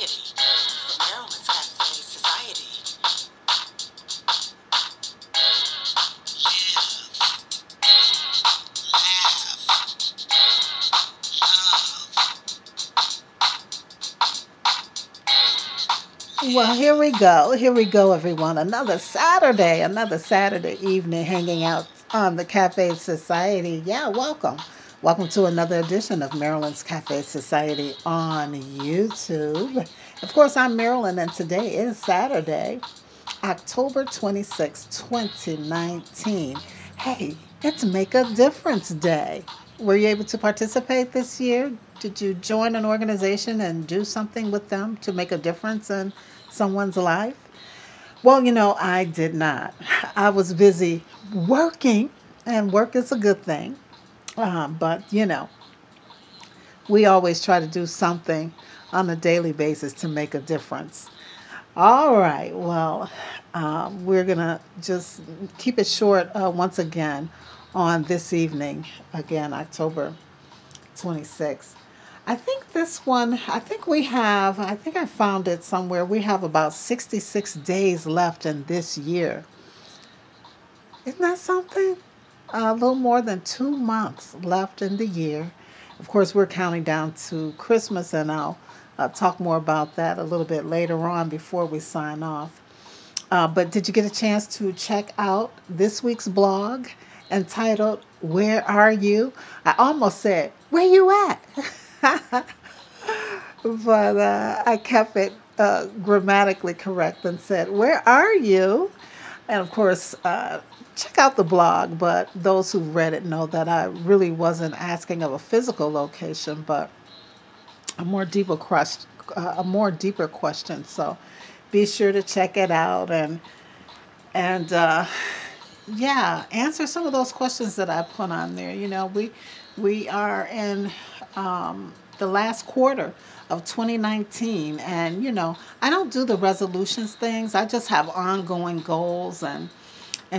Marilyn's Cafe Society. Well, here we go. Here we go, everyone. Another Saturday evening hanging out on the Cafe Society. Yeah, welcome. Welcome to another edition of Maryland's Cafe Society on YouTube. Of course, I'm Marilyn, and today is Saturday, October 26, 2019. Hey, it's Make a Difference Day. Were you able to participate this year? Did you join an organization and do something with them to make a difference in someone's life? Well, I did not. I was busy working, and work is a good thing. But, we always try to do something on a daily basis to make a difference. All right. Well, we're going to just keep it short once again on this evening, again, October 26th. I think I found it somewhere. We have about 66 days left in this year. Isn't that something? A little more than 2 months left in the year. Of course, we're counting down to Christmas, and I'll talk more about that a little bit later on before we sign off. But did you get a chance to check out this week's blog entitled "Where Are You?" I almost said, "Where you at?" But I kept it grammatically correct and said, "Where are you?" And of course, check out the blog. But those who've read it know that I really wasn't asking of a physical location, but a more deeper question. So be sure to check it out and yeah, answer some of those questions that I put on there. We are in the last quarter of 2019, and I don't do the resolutions things. I just have ongoing goals and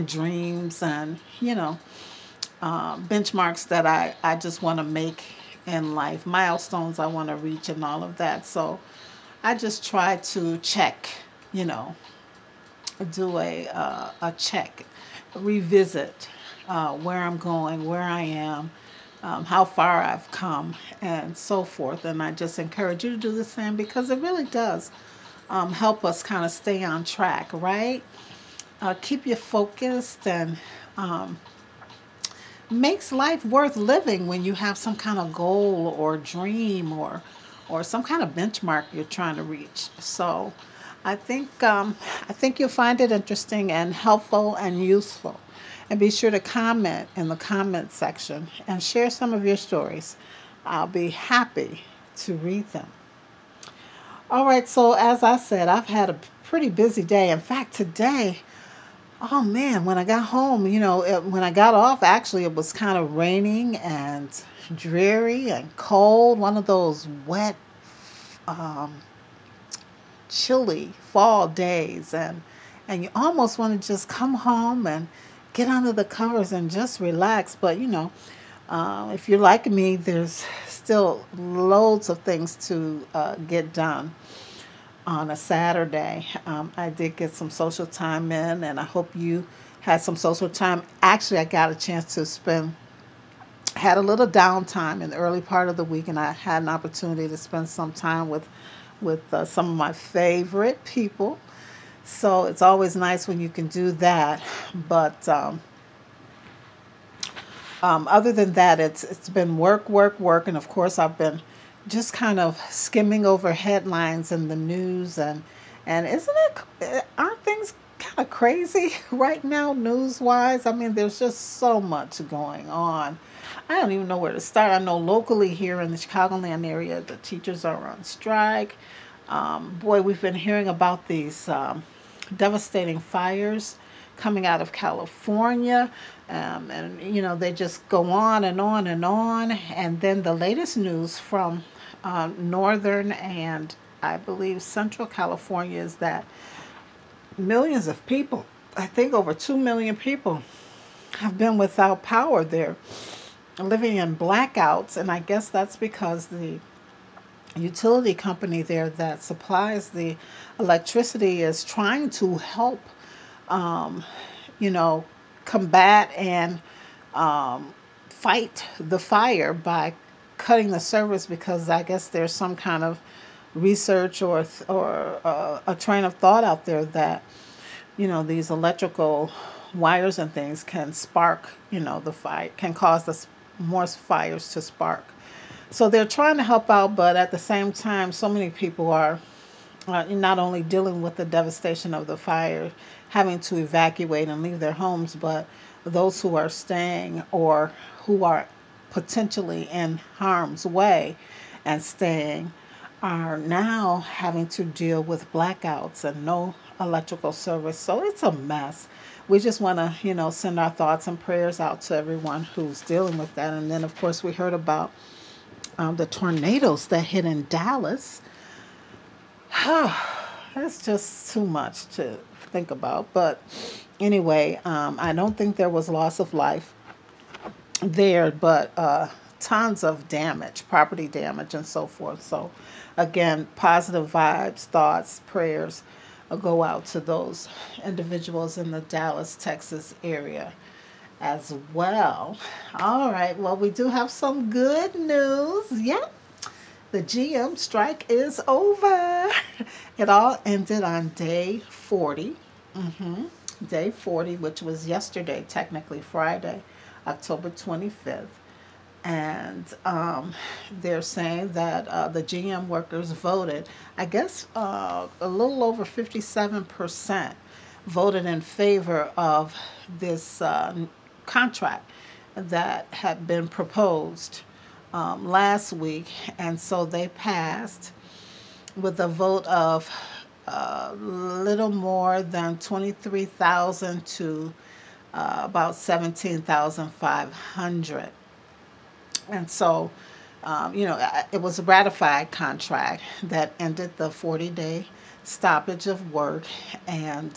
dreams and benchmarks that I just want to make in life, milestones I want to reach, and all of that. So I just try to check, you know, do a check, revisit where I'm going, where I am, how far I've come, and so forth. And I just encourage you to do the same because it really does help us kind of stay on track, right? Keep you focused and um, makes life worth living when you have some kind of goal or dream or some kind of benchmark you're trying to reach. So I think you'll find it interesting and helpful and useful. And be sure to comment in the comment section and share some of your stories. I'll be happy to read them. All right, so as I said, I've had a pretty busy day. In fact, today, oh man, when I got home, when I got off, actually, it was kind of raining and dreary and cold. One of those wet, um, chilly fall days, and you almost want to just come home and get under the covers and just relax. But if you're like me, there's still loads of things to get done on a Saturday. I did get some social time in, and I hope you had some social time. Actually, I got a chance to had a little downtime in the early part of the week, and I had an opportunity to spend some time with some of my favorite people. So it's always nice when you can do that. But other than that, it's been work, work, work, and of course I've been just kind of skimming over headlines in the news, and aren't things kind of crazy right now news wise? I mean, there's just so much going on. I don't even know where to start. I know locally here in the Chicagoland area, the teachers are on strike. Boy, we've been hearing about these devastating fires coming out of California. And, they just go on and on and on. And then the latest news from northern and I believe central California is that millions of people, I think over 2 million people, have been without power. They're living in blackouts. And I guess that's because the utility company there that supplies the electricity is trying to help, um, you know, combat and fight the fire by cutting the service, because I guess there's some kind of research or a train of thought out there that these electrical wires and things can spark, the fire can cause more fires to spark. So they're trying to help out, but at the same time, so many people are not only dealing with the devastation of the fire, having to evacuate and leave their homes, but those who are staying or who are potentially in harm's way and staying are now having to deal with blackouts and no electrical service. So it's a mess. We just want to, send our thoughts and prayers out to everyone who's dealing with that. And then, of course, we heard about the tornadoes that hit in Dallas. That's just too much to think about. But anyway, I don't think there was loss of life there, but tons of damage, property damage, and so forth. So, again, positive vibes, thoughts, prayers go out to those individuals in the Dallas, Texas area as well. All right, well, we do have some good news. Yep, the GM strike is over. It all ended on day 40. Day 40, which was yesterday, technically Friday, October 25th. And they're saying that the GM workers voted, I guess a little over 57% voted in favor of this contract that had been proposed last week. And so they passed with a vote of little more than 23,000 to about 17,500. And so, it was a ratified contract that ended the 40-day stoppage of work. And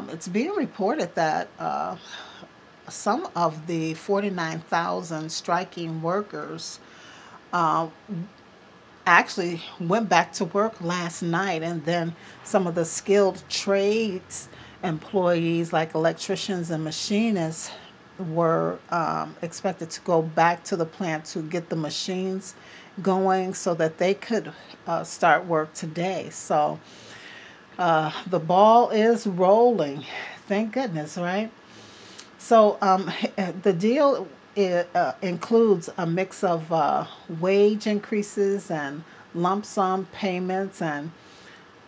it's being reported that some of the 49,000 striking workers uh, actually went back to work last night. And then some of the skilled trades employees, like electricians and machinists, were expected to go back to the plant to get the machines going so that they could start work today. So the ball is rolling. Thank goodness, right? So the deal includes a mix of wage increases and lump sum payments and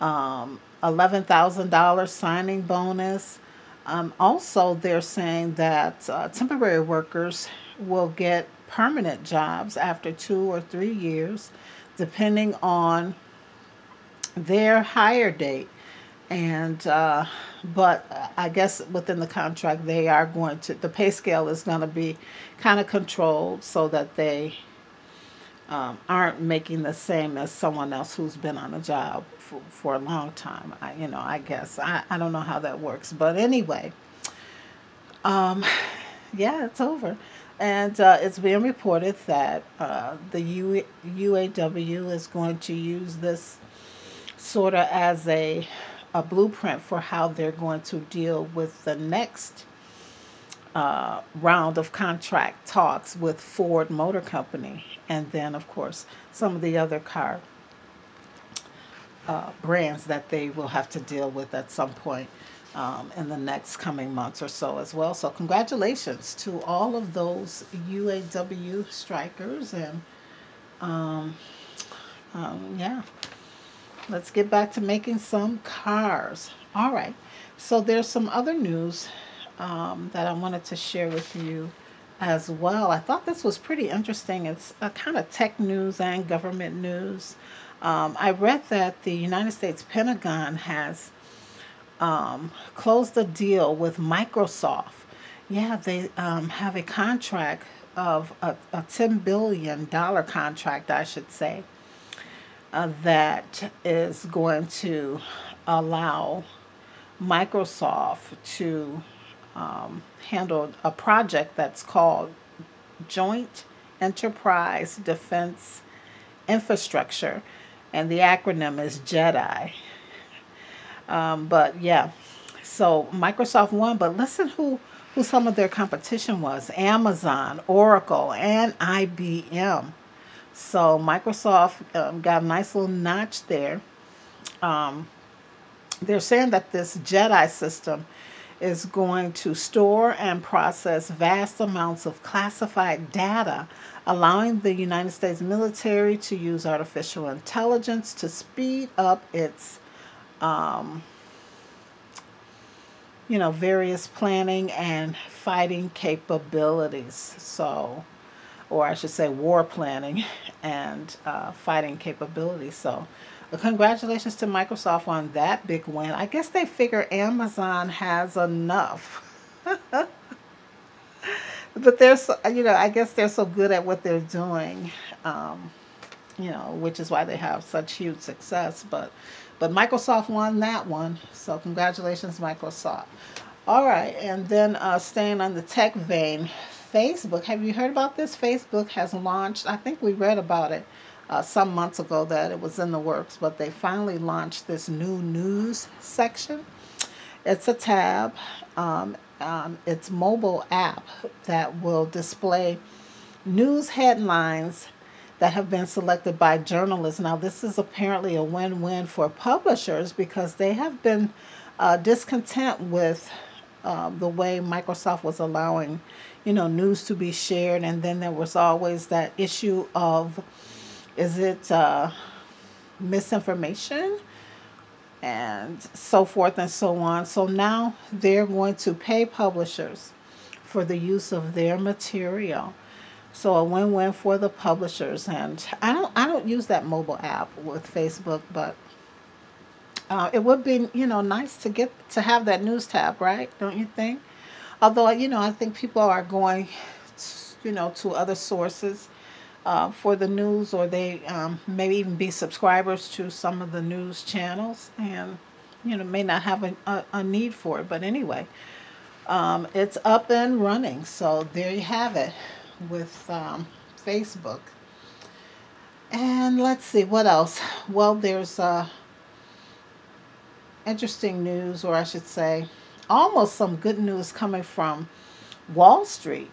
$11,000 signing bonus. Also, they're saying that temporary workers will get permanent jobs after 2 or 3 years, depending on their hire date. And but I guess within the contract, they are going to the pay scale is going to be kind of controlled so that they aren't making the same as someone else who's been on a job for a long time. I guess I don't know how that works, but anyway, um, yeah, it's over, and it's being reported that the UAW is going to use this sort of as a blueprint for how they're going to deal with the next round of contract talks with Ford Motor Company, and then, of course, some of the other car brands that they will have to deal with at some point in the next coming months or so as well. So, congratulations to all of those UAW strikers, and um, yeah, let's get back to making some cars. All right. So there's some other news that I wanted to share with you as well. I thought this was pretty interesting. It's a kind of tech news and government news. I read that the United States Pentagon has closed a deal with Microsoft. Yeah, they have a contract of a $10 billion contract, I should say, that is going to allow Microsoft to handle a project that's called Joint Enterprise Defense infrastructure, and the acronym is JEDI. But yeah, so Microsoft won, but listen who some of their competition was: Amazon, Oracle, and IBM. So Microsoft got a nice little notch there. Um, they're saying that this JEDI system is going to store and process vast amounts of classified data, allowing the United States military to use artificial intelligence to speed up its um, various planning and fighting capabilities. So, or I should say, war planning and fighting capabilities. So, congratulations to Microsoft on that big win. I guess they figure Amazon has enough. But they're so, I guess they're so good at what they're doing, um, which is why they have such huge success. But Microsoft won that one, so congratulations, Microsoft. All right, and then staying on the tech vein, Facebook. Have you heard about this? Facebook has launched. I think we read about it some months ago that it was in the works, but they finally launched this new news section. It's a tab. It's mobile app that will display news headlines that have been selected by journalists. Now, this is apparently a win-win for publishers because they have been discontent with the way Microsoft was allowing, news to be shared, and then there was always that issue of, is it misinformation? And so forth and so on. So now they're going to pay publishers for the use of their material. So a win-win for the publishers. And I don't use that mobile app with Facebook, but it would be nice to get to have that news tab, right? Don't you think? Although I think people are going to other sources for the news, or they maybe even be subscribers to some of the news channels, and may not have a need for it. But anyway, it's up and running. So there you have it with Facebook. And let's see what else. Well, there's interesting news, or I should say, almost some good news coming from Wall Street.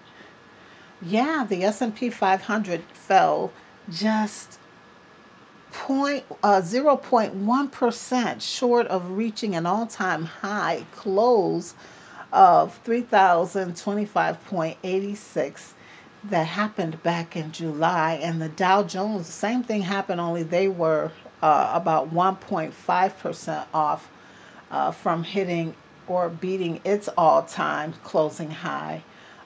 Yeah, the S&P 500 fell just 0.1% short of reaching an all-time high close of 3,025.86 that happened back in July. And the Dow Jones, the same thing happened, only they were about 1.5% off from hitting or beating its all-time closing high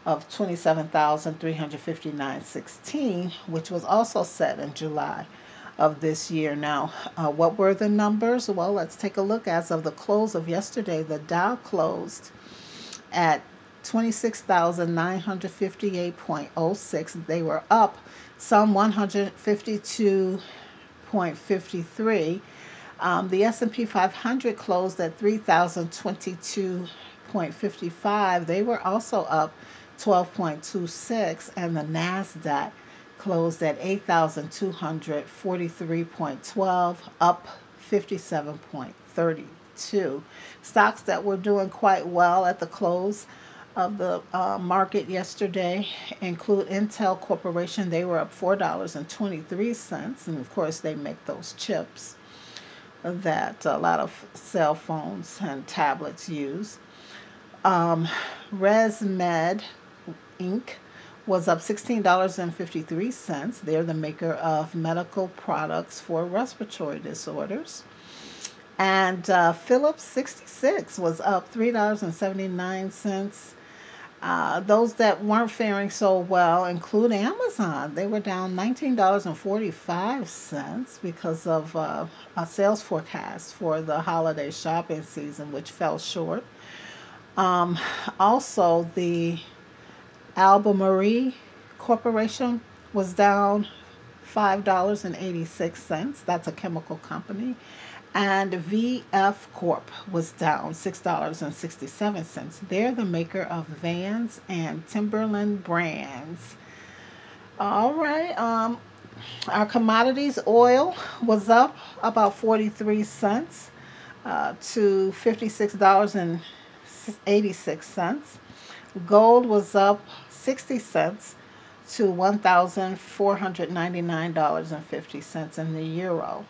of 27,359.16, which was also set in July of this year. Now, what were the numbers? Well, let's take a look. As of the close of yesterday, the Dow closed at 26,958.06. They were up some 152.53. The S&P 500 closed at 3,022.55. They were also up 12.26, and the NASDAQ closed at 8,243.12, up 57.32. Stocks that were doing quite well at the close of the market yesterday include Intel Corporation. They were up $4.23, and of course they make those chips that a lot of cell phones and tablets use. ResMed Inc. was up $16.53. They're the maker of medical products for respiratory disorders. And Philips 66 was up $3.79. Those that weren't faring so well include Amazon. They were down $19.45 because of a sales forecast for the holiday shopping season, which fell short. Also, the Albemarle Corporation was down $5.86. That's a chemical company. And VF Corp was down $6.67. They're the maker of Vans and Timberland brands. All right. Our commodities, oil was up about 43 cents to $56.86. Gold was up 60 cents to $1,499.50, and the euro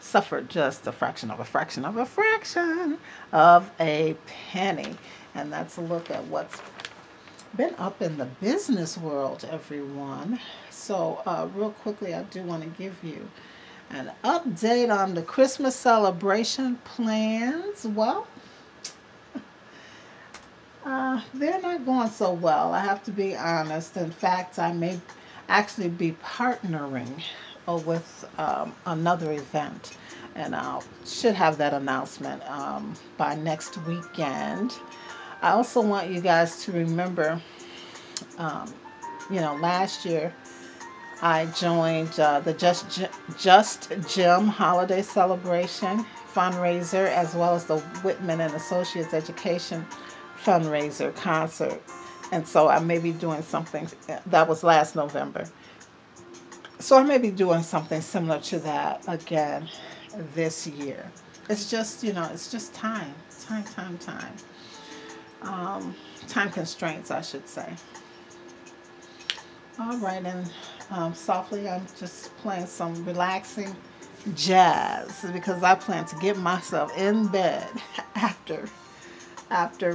suffered just a fraction of a fraction of a fraction of a penny. And that's a look at what's been up in the business world, everyone. So, real quickly, I do want to give you an update on the Christmas celebration plans. Well, they're not going so well. I have to be honest. In fact, I may actually be partnering with another event, and I should have that announcement by next weekend. I also want you guys to remember, um, last year I joined the Just Jim holiday celebration fundraiser, as well as the Whitman and Associates Education fundraiser concert. And so I may be doing something that was last November. So I may be doing something similar to that again this year. It's just, it's just time. Time. Time constraints, I should say. All right, and softly, I'm just playing some relaxing jazz because I plan to get myself in bed after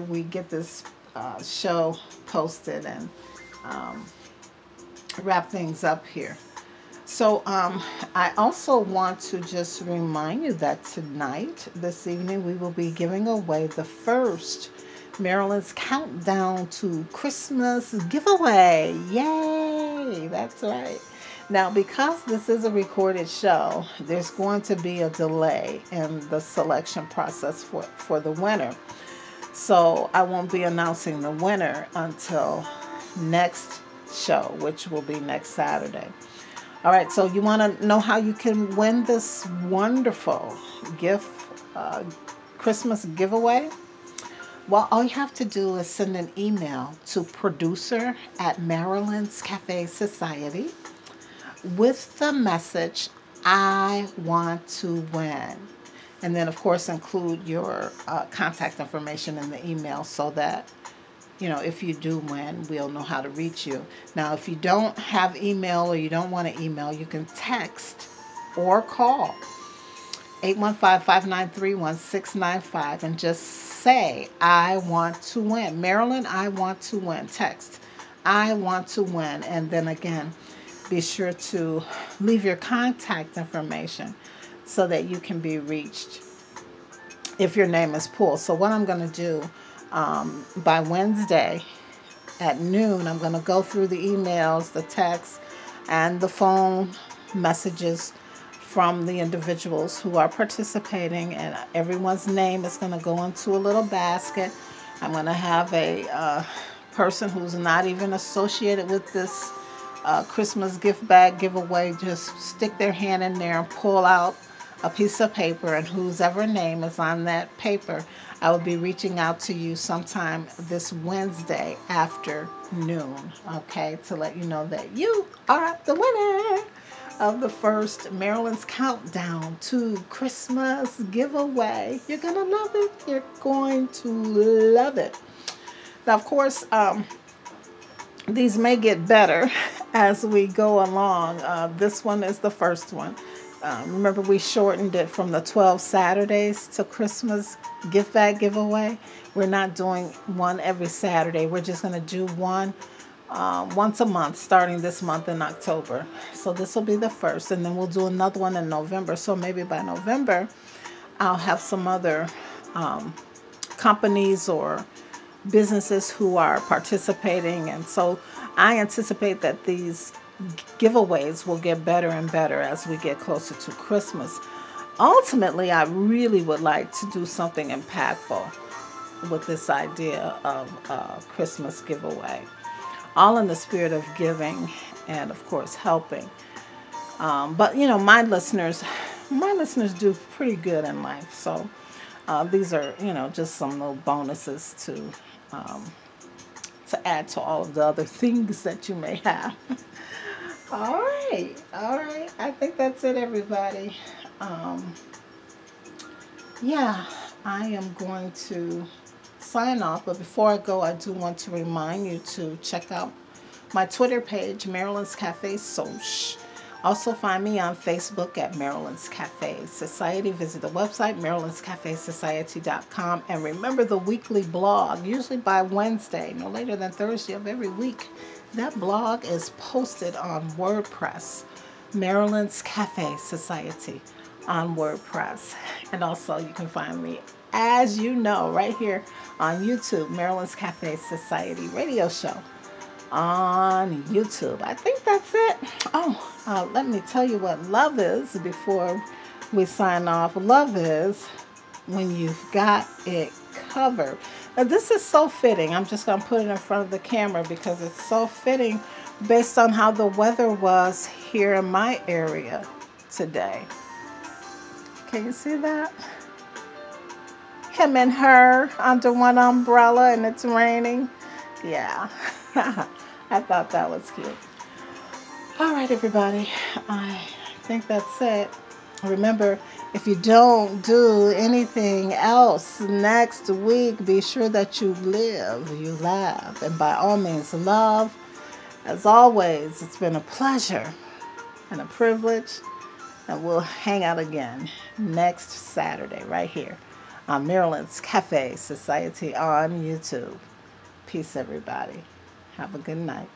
we get this show posted and um, wrap things up here. So I also want to just remind you that tonight, this evening, we will be giving away the first Marilyn's Countdown to Christmas giveaway. Yay! That's right. Now, because this is a recorded show, there's going to be a delay in the selection process for the winner. So I won't be announcing the winner until next show, which will be next Saturday. All right, so you want to know how you can win this wonderful Christmas giveaway? Well, all you have to do is send an email to producer at Marilyn's Cafe Society with the message, I want to win. And then, of course, include your contact information in the email so that, if you do win, we'll know how to reach you. Now, if you don't have email or you don't want to email, you can text or call 815-593-1695 and just say, I want to win. Marilyn, I want to win. Text, I want to win. And then again, be sure to leave your contact information so that you can be reached if your name is pulled. So what I'm going to do by Wednesday at noon, I'm going to go through the emails, the texts, and the phone messages from the individuals who are participating, and everyone's name is going to go into a little basket. I'm going to have a person who's not even associated with this Christmas gift bag giveaway just stick their hand in there and pull out a piece of paper, and whoever name is on that paper, I will be reaching out to you sometime this Wednesday afternoon, okay, to let you know that you are the winner of the first Marilyn's Countdown to Christmas giveaway. You're going to love it. You're going to love it. Now, of course, these may get better as we go along. This one is the first one. Remember, we shortened it from the 12 Saturdays to Christmas gift bag giveaway. We're not doing one every Saturday. We're just going to do one once a month starting this month in October. So this will be the first, and then we'll do another one in November. So maybe by November, I'll have some other companies or businesses who are participating. And so I anticipate that these giveaways will get better and better as we get closer to Christmas. Ultimately, I really would like to do something impactful with this idea of Christmas giveaway, all in the spirit of giving and, of course, helping. But my listeners do pretty good in life, so these are just some little bonuses to add to all of the other things that you may have. All right. All right. I think that's it, everybody. Um, yeah, I am going to sign off. But before I go, I do want to remind you to check out my Twitter page, Marilyn's Cafe Soch. Also find me on Facebook at Marilyn's Cafe Society. Visit the website, marilynscafesociety.com. And remember the weekly blog, usually by Wednesday, no later than Thursday of every week. That blog is posted on WordPress, Marilyn's Cafe Society on WordPress. And also you can find me, as you know, right here on YouTube, Marilyn's Cafe Society radio show on YouTube. I think that's it. Oh, let me tell you what love is before we sign off. Love is when you've got it covered. Now, this is so fitting. I'm just going to put it in front of the camera because it's so fitting based on how the weather was here in my area today. Can you see that? Him and her under one umbrella and it's raining. Yeah. I thought that was cute. All right, everybody. I think that's it. Remember, if you don't do anything else next week, be sure that you live, you laugh, and by all means, love. As always, it's been a pleasure and a privilege, and we'll hang out again next Saturday right here on Maryland's Cafe Society on YouTube. Peace, everybody. Have a good night.